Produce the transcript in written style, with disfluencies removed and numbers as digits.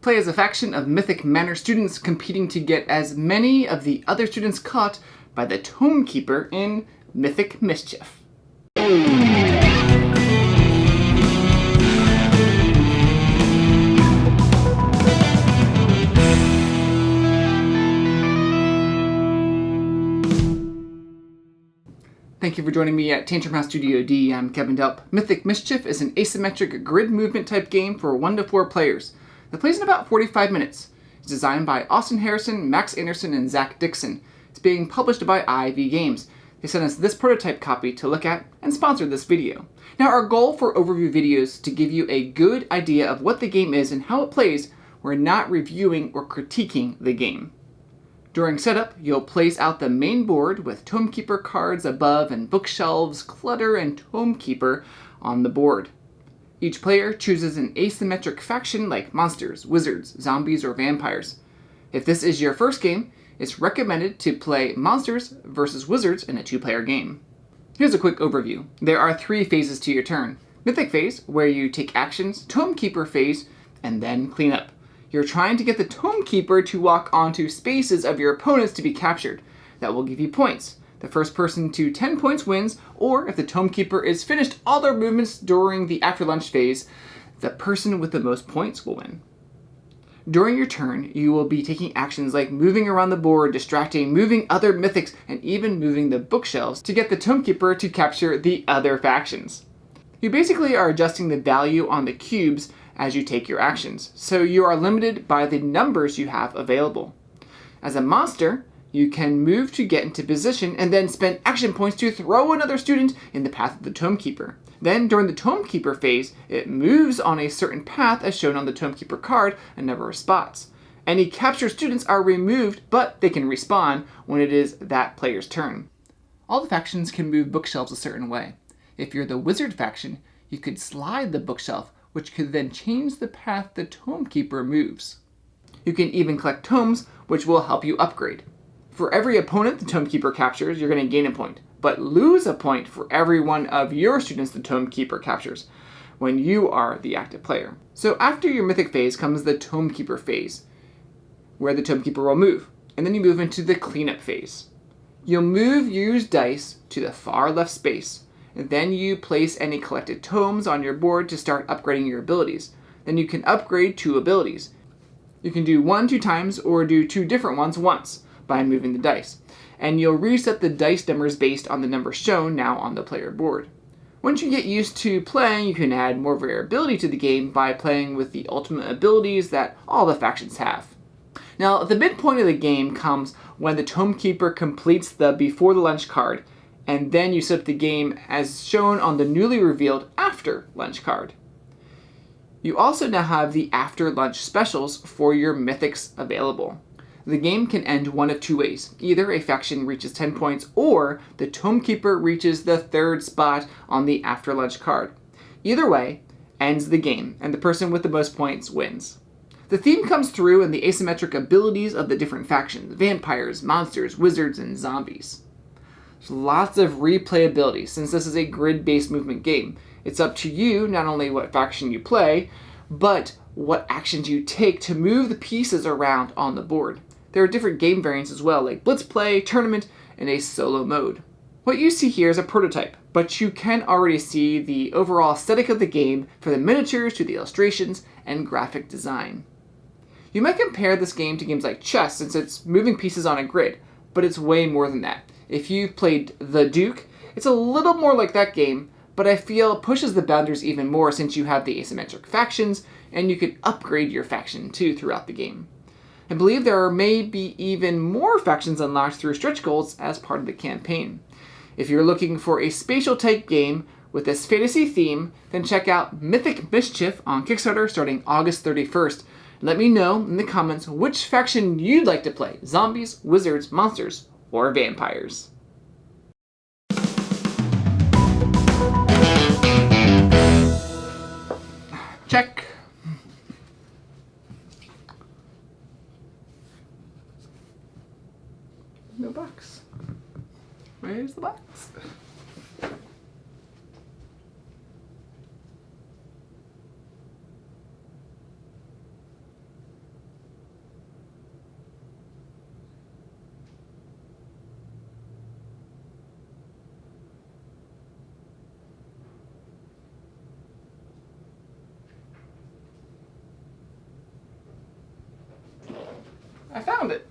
Play as a faction of Mythic Manor students competing to get as many of the other students caught by the Tome Keeper in Mythic Mischief. Thank you for joining me at Tantrum House Studio D. I'm Kevin Delp. Mythic Mischief is an asymmetric grid movement type game for 1 to 4 players that plays in about 45 minutes. It's designed by Austin Harrison, Max Anderson, and Zach Dixon. It's being published by IV Games. They sent us this prototype copy to look at and sponsored this video. Now, our goal for overview videos is to give you a good idea of what the game is and how it plays. We're not reviewing or critiquing the game. During setup, you'll place out the main board with Tome Keeper cards above and bookshelves, clutter, and Tome Keeper on the board. Each player chooses an asymmetric faction like monsters, wizards, zombies, or vampires. If this is your first game, it's recommended to play monsters versus wizards in a 2-player game. Here's a quick overview. There are 3 phases to your turn. Mythic phase, where you take actions, Tome Keeper phase, and then clean up. You're trying to get the Tome Keeper to walk onto spaces of your opponents to be captured. That will give you points. The first person to 10 points wins, or if the Tome Keeper is finished all their movements during the after lunch phase, the person with the most points will win. During your turn, you will be taking actions like moving around the board, distracting, moving other mythics, and even moving the bookshelves to get the Tome Keeper to capture the other factions. You basically are adjusting the value on the cubes as you take your actions, so you are limited by the numbers you have available. As a monster, you can move to get into position and then spend action points to throw another student in the path of the Tome Keeper. Then, during the Tome Keeper phase, it moves on a certain path as shown on the Tome Keeper card a number of spots. Any captured students are removed, but they can respawn when it is that player's turn. All the factions can move bookshelves a certain way. If you're the wizard faction, you could slide the bookshelf, which could then change the path the Tome Keeper moves. You can even collect tomes, which will help you upgrade. For every opponent the Tome Keeper captures, you're going to gain a point, but lose a point for every one of your students the Tome Keeper captures when you are the active player. So after your Mythic phase comes the Tome Keeper phase, where the Tome Keeper will move, and then you move into the cleanup phase. You'll move used dice to the far left space, and then you place any collected tomes on your board to start upgrading your abilities. Then you can upgrade 2 abilities. You can do 1 2 times or do 2 different ones once by moving the dice. And you'll reset the dice numbers based on the number shown now on the player board. Once you get used to playing, you can add more variability to the game by playing with the ultimate abilities that all the factions have. Now, the midpoint of the game comes when the Tome Keeper completes the Before the Lunch card, and then you set up the game as shown on the newly revealed After Lunch card. You also now have the After Lunch specials for your mythics available. The game can end one of 2 ways. Either a faction reaches 10 points, or the Tome Keeper reaches the 3rd spot on the After Lunch card. Either way ends the game, and the person with the most points wins. The theme comes through in the asymmetric abilities of the different factions: vampires, monsters, wizards, and zombies. There's lots of replayability since this is a grid-based movement game. It's up to you not only what faction you play, but what actions you take to move the pieces around on the board. There are different game variants as well, like Blitz Play, Tournament, and a solo mode. What you see here is a prototype, but you can already see the overall aesthetic of the game, from the miniatures to the illustrations and graphic design. You might compare this game to games like chess since it's moving pieces on a grid, but it's way more than that. If you've played The Duke, it's a little more like that game, but I feel it pushes the boundaries even more since you have the asymmetric factions, and you can upgrade your faction too throughout the game. I believe there are maybe even more factions unlocked through stretch goals as part of the campaign. If you're looking for a spatial type game with this fantasy theme, then check out Mythic Mischief on Kickstarter starting August 31st. Let me know in the comments which faction you'd like to play: zombies, wizards, monsters, or vampires. Check. No box. Where's the box? I found it.